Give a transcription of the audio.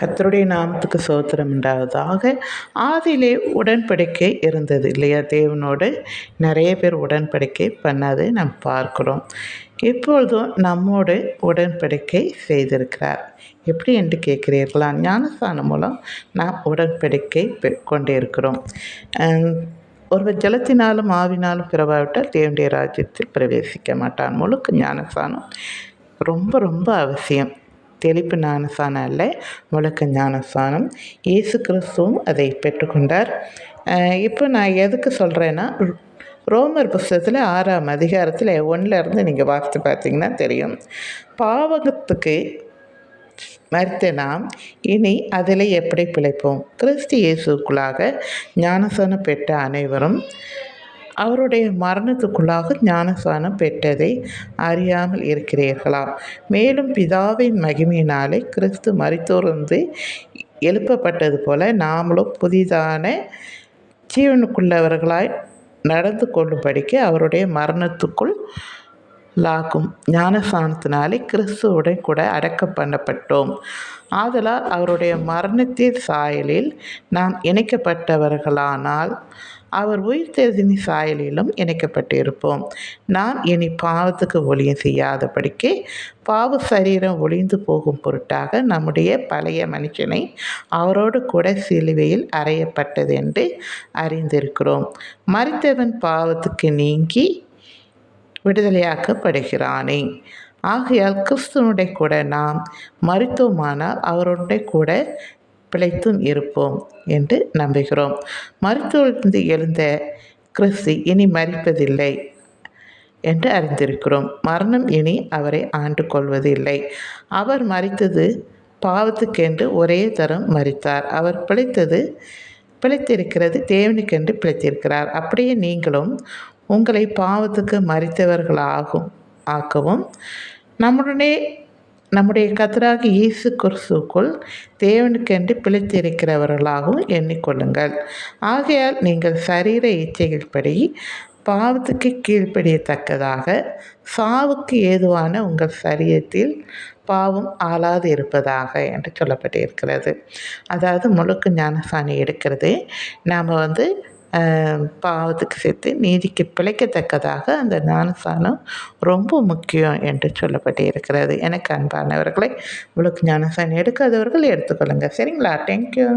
கர்த்தருடைய நாமத்துக்கு ஸ்தோத்திரம் உண்டாவதாக. ஆதியிலே உடன்படிக்கை இருந்தது இல்லையா? தேவனோடு நிறைய பேர் உடன்படிக்கை பண்ணாது நாம் பார்க்கிறோம். இப்பொழுதும் நம்மோடு உடன்படிக்கை செய்திருக்கிறார். எப்படி என்று கேட்கிறீர்களா? ஞானஸ்தானம் மூலம் நாம் உடன்படிக்கை கொண்டிருக்கிறோம். ஒருவர் ஜலத்தினாலும் ஆவினாலும் பிறவாவிட்டால் தேவனுடைய ராஜ்யத்தில் பிரவேசிக்க மாட்டான். முழுக்க ஞானஸ்தானம் ரொம்ப ரொம்ப அவசியம். தெளிப்பு ஞானஸ்தானம் அல்ல, முழுக்க ஞானஸ்தானம். இயேசு கிறிஸ்துவும் அதை பெற்றுக்கொண்டார். இப்போ நான் எதுக்கு சொல்கிறேன்னா, ரோமர் புஸ்தகத்தில் 6ஆம் அதிகாரத்தில் 1லேருந்து நீங்கள் வாசித்து பார்த்தீங்கன்னா தெரியும். பாவகத்துக்கு மரித்த நாம் இனி அதில் எப்படி பிழைப்போம்? கிறிஸ்து இயேசுக்குள்ளாக ஞானஸ்தானம் பெற்ற அனைவரும் அவருடைய மரணத்துக்குள்ளாக ஞானஸ்தானம் பெற்றதை அறியாமல் இருக்கிறீர்களா? மேலும் பிதாவின் மகிமையினாலே கிறிஸ்து மரித்தோர்ந்து எழுப்பப்பட்டது போல நாமளும் புதிதான ஜீவனுக்குள்ளவர்களாய் நடந்து கொள்ளும்படிக்கு அவருடைய மரணத்துக்குள் லாக்கும் ஞானஸ்தானத்தினாலே கிறிஸ்துவுடன் கூட அடக்கம் பண்ணப்பட்டோம். ஆதலால் அவருடைய மரணத்தின் சாயலில் நாம் இணைக்கப்பட்டவர்களானால் அவர் உயிர்த்தெழுதின் சாயலிலும் இணைக்கப்பட்டிருப்போம். நாம் இனி பாவத்துக்கு ஒழியம் செய்யாதபடிக்கு பாவ சரீரம் ஒழிந்து போகும் பொருட்டாக நம்முடைய பழைய மனுஷனை அவரோடு கூட சிலுவையில் அறையப்பட்டது என்று அறிந்திருக்கிறோம். மரித்தவன் பாவத்துக்கு நீங்கி விடுதலையாக்கப்படுகிறானே. ஆகையால் கிறிஸ்துவனுடைய கூட நாம் மரித்தோமானால் அவருடைய கூட பிழைத்தும் இருப்போம் என்று நம்புகிறோம். மரித்தோரிலிருந்து எழுந்த கிறிஸ்து இனி மரிப்பதில்லை என்று அறிந்திருக்கிறோம். மரணம் இனி அவரை ஆண்டு கொள்வதில்லை. அவர் மரித்தது பாவத்துக்கென்று ஒரே தரம் மரித்தார். அவர் பிழைத்திருக்கிறது தேவனுக்கென்று பிழைத்திருக்கிறார். அப்படியே நீங்களும் உங்களை பாவத்துக்கு ஆக்கவும் நம்முடைய கர்த்தராகிய இயேசு கிறிஸ்துவுக்குள் தேவனுக்கென்று பிழைத்திருக்கிறவர்களாகவும் எண்ணிக்கொள்ளுங்கள். ஆகையால் நீங்கள் சரீர இச்சைகள்படி பாவத்துக்கு கீழ்ப்படியத்தக்கதாக சாவுக்கு ஏதுவான உங்கள் சரீரத்தில் பாவம் ஆளாது இருப்பதாக என்று சொல்லப்பட்டிருக்கிறது. அதாவது முழுக்க ஞானஸ்தானம் எடுக்கிறது நாம் பாவத்துக்கு சேர்த்து நீதிக்கு பிழைக்கத்தக்கதாக அந்த ஞானஸ்தானம் ரொம்ப முக்கியம் என்று சொல்லப்பட்டு இருக்கிறது. எனக்கு அன்பானவர்களை முழுக்க ஞானஸ்தானம் எடுக்காதவர்கள் எடுத்துக்கொள்ளுங்கள். சரிங்களா? தேங்க்யூ.